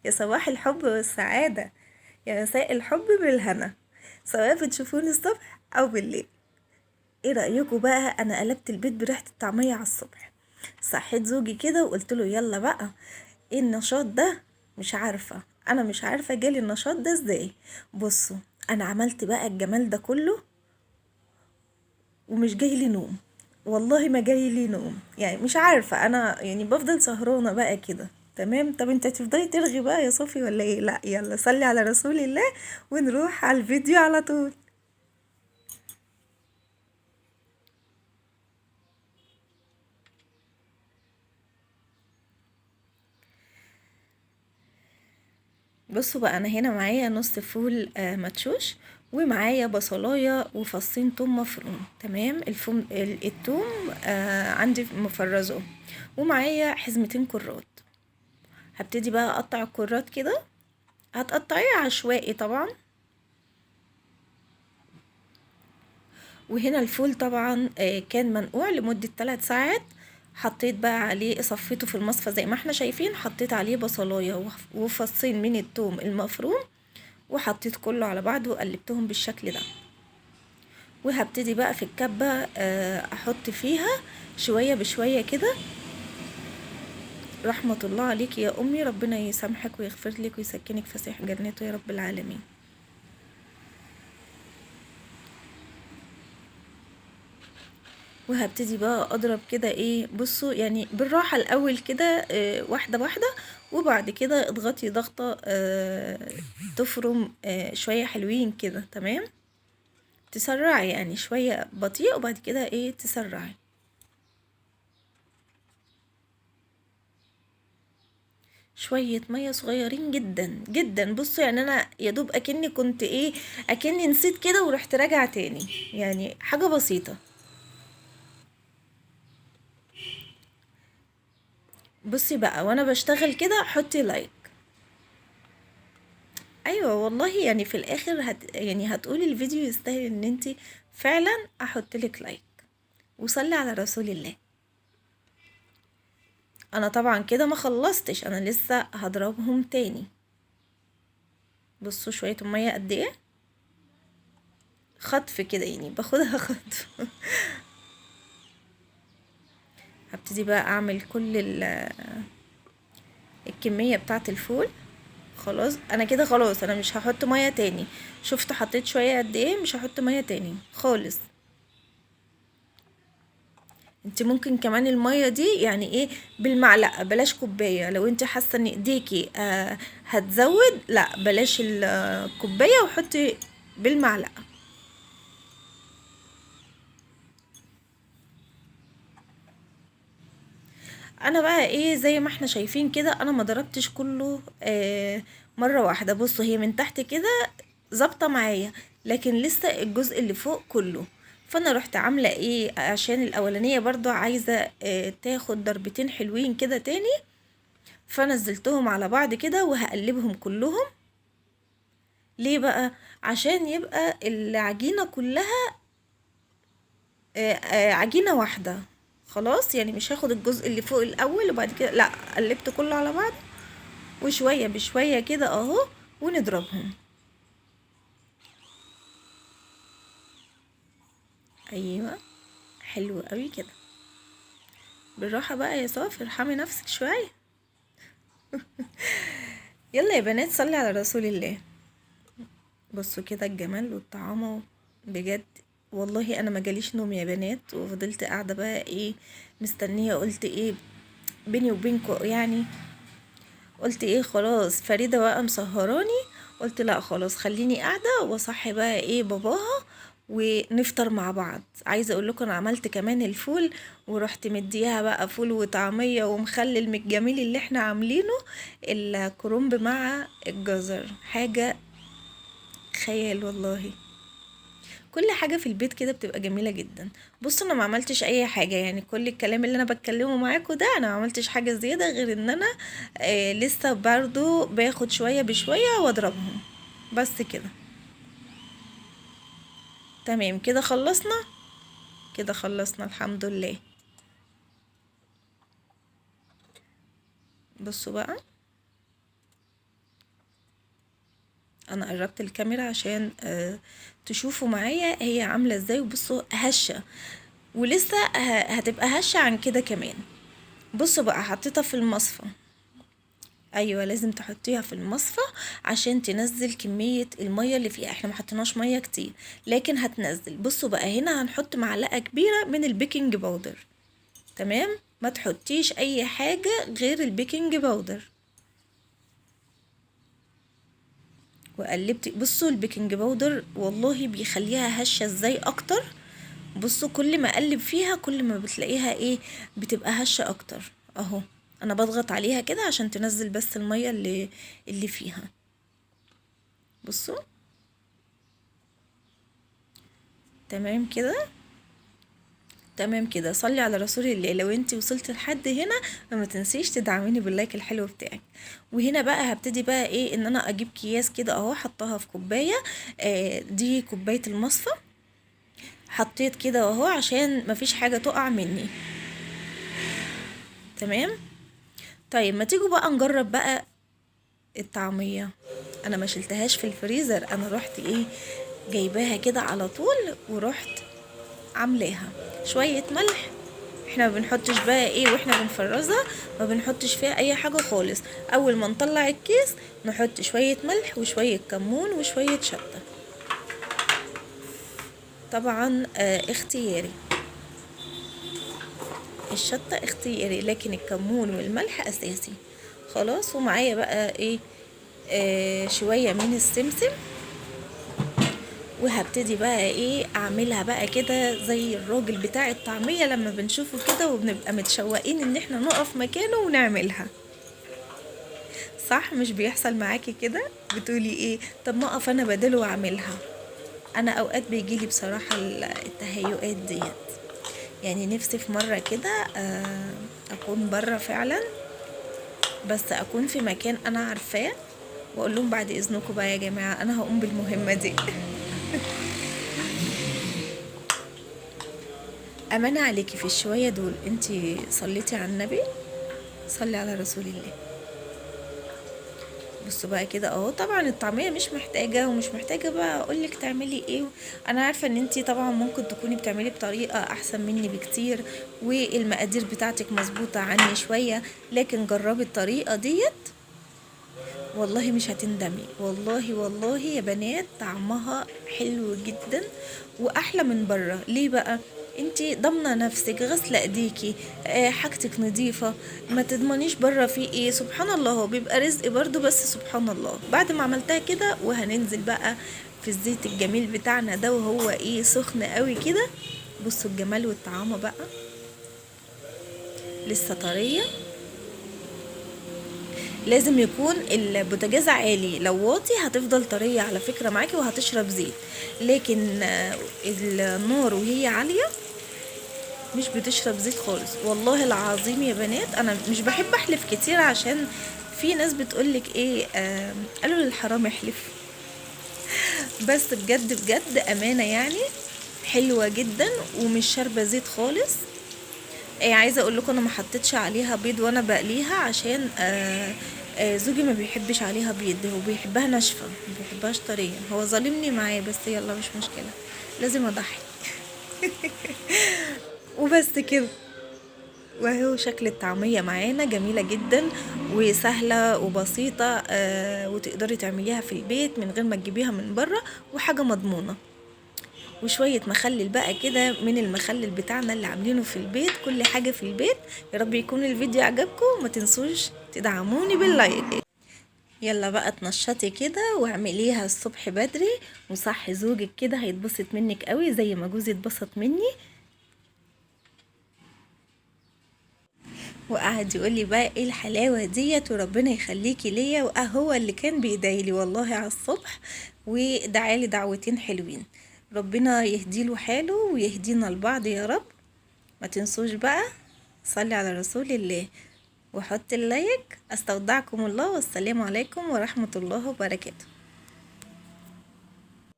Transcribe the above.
يا صباح الحب والسعادة، يا مساء الحب بالهنا، سواء بتشوفوني الصبح أو بالليل. ايه رأيكم بقى؟ أنا قلبت البيت بريحة الطعمية على الصبح. صحيت زوجي كده وقلت له يلا بقى، ايه النشاط ده؟ مش عارفة جالي النشاط ده ازاي. بصوا، أنا عملت بقى الجمال ده كله ومش جاي لي نوم. والله ما جاي لي نوم، يعني مش عارفة، انا يعني بفضل سهرانة بقى كده. تمام. طب انت هتفضلي ترغي بقى يا صوفي ولا ايه؟ لا يلا صلي على رسول الله ونروح على الفيديو على طول. بصوا بقى، انا هنا معايا نص فول مدشوش، ومعايا بصلايه وفصين توم مفروم. تمام. التوم عندي مفرزه، ومعايا حزمتين كرات. هبتدي بقى اقطع الكرات كده، هتقطعيه عشوائي طبعا. وهنا الفول طبعا كان منقوع لمدة 3 ساعات. حطيت بقى عليه، صفيته في المصفى زي ما احنا شايفين، حطيت عليه بصلاية وفصين من التوم المفروم، وحطيت كله على بعضه وقلبتهم بالشكل ده. وهبتدي بقى في الكبة احط فيها شوية بشوية كده. رحمة الله عليك يا امي، ربنا يسامحك ويغفر لك ويسكنك فسيح جنته يا رب العالمين. وهبتدي بقى اضرب كده، ايه بصوا يعني بالراحة الاول كده، واحدة واحدة. وبعد كده اضغطي ضغطة تفرم شوية حلوين كده. تمام. تسرعي يعني شوية بطيء، وبعد كده ايه تسرعي. شوية مية صغيرين جدا جدا. بصوا يعني انا يا دوب اكني كنت ايه، اكني نسيت كده ورحت راجعة تاني، يعني حاجة بسيطة. بصي بقى، وانا بشتغل كده حطي لايك. ايوه والله، يعني في الاخر يعني هتقولي الفيديو يستاهل ان انتي فعلا احط لك لايك. وصلي على رسول الله. انا طبعا كده ما خلصتش، انا لسه هضربهم تاني. بصوا شوية المية قد ايه، خطف كده يعني باخدها خطف. هبتدي بقى اعمل كل الكمية بتاعة الفول. خلاص انا كده، خلاص انا مش هحط مية تاني. شفت حطيت شوية قد ايه، مش هحط مية تاني خالص. انت ممكن كمان المية دي يعني ايه، بالمعلقة، بلاش كوباية. لو انت حاسة ان ايديكي هتزود، لا بلاش الكوباية وحطي بالمعلقة. انا بقى ايه، زي ما احنا شايفين كده، انا ما ضربتش كله مرة واحدة. بصوا هي من تحت كده ظابطة معايا، لكن لسه الجزء اللي فوق كله. فانا رحت عاملة ايه، عشان الاولانية برضو عايزة تاخد ضربتين حلوين كده تاني. فنزلتهم على بعض كده وهقلبهم كلهم. ليه بقى؟ عشان يبقى العجينة كلها عجينة واحدة. خلاص يعني مش هاخد الجزء اللي فوق الاول وبعد كده، لا، قلبت كله على بعض. وشوية بشوية كده اهو، ونضربهم. ايوه، حلو قوي كده. بالراحة بقى يا صافي، ارحمي نفسك شوية. يلا يا بنات صلي على رسول الله. بصوا كده الجمال والطعامة بجد. والله انا ما جاليش نوم يا بنات، وفضلت قاعدة بقى ايه، مستنية. قلت ايه بيني وبينكو يعني، قلت ايه خلاص فريدة بقى مسهراني. قلت لا خلاص خليني قاعدة واصحي بقى ايه باباها، ونفطر مع بعض. عايزة اقول لكم انا عملت كمان الفول، ورحت مديها بقى فول وطعمية ومخلل من الجميل اللي احنا عاملينه. الكرنب مع الجزر حاجة خيال والله. كل حاجة في البيت كده بتبقى جميلة جدا. بص انا ما عملتش اي حاجة، يعني كل الكلام اللي انا بتكلمه معاكم ده انا ما عملتش حاجة زيادة، غير ان انا لسه برضو باخد شوية بشوية واضربهم. بس كده. تمام كده خلصنا. كده خلصنا الحمد لله. بصوا بقى، انا قربت الكاميرا عشان تشوفوا معايا هي عامله ازاي. وبصوا هشه، ولسه هتبقى هشه عن كده كمان. بصوا بقى حطيتها في المصفى. ايوه لازم تحطيها في المصفى عشان تنزل كميه الميه اللي فيها. احنا ما حطيناش ميه كتير لكن هتنزل. بصوا بقى هنا هنحط معلقه كبيره من البيكنج باودر. تمام، ما تحطيش اي حاجه غير البيكنج باودر. وقلبتي. بصوا البيكنج باودر والله بيخليها هشه ازاي اكتر. بصوا كل ما اقلب فيها كل ما بتلاقيها ايه، بتبقى هشه اكتر. اهو انا بضغط عليها كده عشان تنزل بس الميه اللي فيها. بصوا تمام كده. تمام كده. صلي على رسول الله. لو انت وصلت لحد هنا فما تنسيش تدعميني باللايك الحلو بتاعك. وهنا بقى هبتدي بقى ايه، ان انا اجيب اكياس كده اهو، حطها في كوبايه. دي كوبايه المصفى. حطيت كده اهو عشان مفيش حاجه تقع مني. تمام. طيب ما تيجوا بقى نجرب بقى الطعميه. انا ما شلتهاش في الفريزر، انا رحت ايه جايباها كده على طول ورحت عاملاها. شويه ملح، احنا ما بنحطش بقى ايه واحنا بنفرزها، ما بنحطش فيها اي حاجه خالص. اول ما نطلع الكيس نحط شويه ملح وشويه كمون وشويه شطه. طبعا اختياري، الشطه اختياري لكن الكمون والملح اساسي. خلاص. ومعايا بقى ايه شويه من السمسم. وهبتدي بقى ايه اعملها بقى كده زي الراجل بتاع الطعميه لما بنشوفه كده وبنبقى متشوقين ان احنا نقف مكانه ونعملها. صح؟ مش بيحصل معاكي كده؟ بتقولي ايه طب ما اقف انا بداله واعملها. انا اوقات بيجيلي بصراحه التهيؤات ديت. يعني نفسي في مره كده اكون بره فعلا، بس اكون في مكان انا عارفاه واقول لهم بعد اذنكم بقى يا جماعه انا هقوم بالمهمه دي. امانه عليكي في الشويه دول انتي صليتي على النبي، صلي على رسول الله. بصوا بقى كده اهو. طبعا الطعميه مش محتاجه ومش محتاجه بقى اقولك تعملي ايه. انا عارفه ان انتي طبعا ممكن تكوني بتعملي بطريقه احسن مني بكتير والمقادير بتاعتك مظبوطه عني شويه، لكن جربي الطريقه ديت والله مش هتندمي. والله والله يا بنات طعمها حلو جدا واحلى من بره. ليه بقى؟ انتي ضامنه نفسك، غسله ايديكي، حاجتك نظيفه. ما تضمنيش بره في ايه. سبحان الله هو بيبقى رزق برضو، بس سبحان الله بعد ما عملتها كده وهننزل بقى في الزيت الجميل بتاعنا ده وهو ايه سخن قوي كده. بصوا الجمال والطعامه بقى لسه طريه. لازم يكون البوتاجاز عالي، لو واطي هتفضل طريه على فكره معاكي وهتشرب زيت. لكن النار وهي عاليه مش بتشرب زيت خالص. والله العظيم يا بنات انا مش بحب احلف كتير عشان في ناس بتقولك ايه قالوا للحرام احلف. بس بجد بجد امانه يعني حلوه جدا ومش شاربه زيت خالص. عايزه اقول لكم انا ما حطيتش عليها بيض وانا بقليها عشان زوجي ما بيحبش عليها بيض، هو بيحبها ناشفه ما بيحبهاش طريه. هو ظالمني معاه بس يلا مش مشكله، لازم اضحي. وبس كده. وهو شكل الطعمية معانا جميلة جدا وسهلة وبسيطة وتقدري تعمليها في البيت من غير ما تجيبيها من بره، وحاجة مضمونة. وشوية مخلل بقى كده من المخلل بتاعنا اللي عاملينه في البيت، كل حاجة في البيت. يا رب يكون الفيديو عجبكم وما تنسوش تدعموني باللايك. يلا بقى تنشطي كده واعمليها الصبح بدري وصحي زوجك كده هيتبسط منك قوي زي ما جوزي اتبسط مني. وقعد يقول لي بقى ايه الحلاوه ديت وربنا يخليكي ليا. وهو اللي كان بيدعيلي والله على الصبح ودعالي دعوتين حلوين. ربنا يهديله حاله ويهدينا لبعض يا رب. ما تنسوش بقى صلي على رسول الله وحط اللايك. استودعكم الله والسلام عليكم ورحمه الله وبركاته.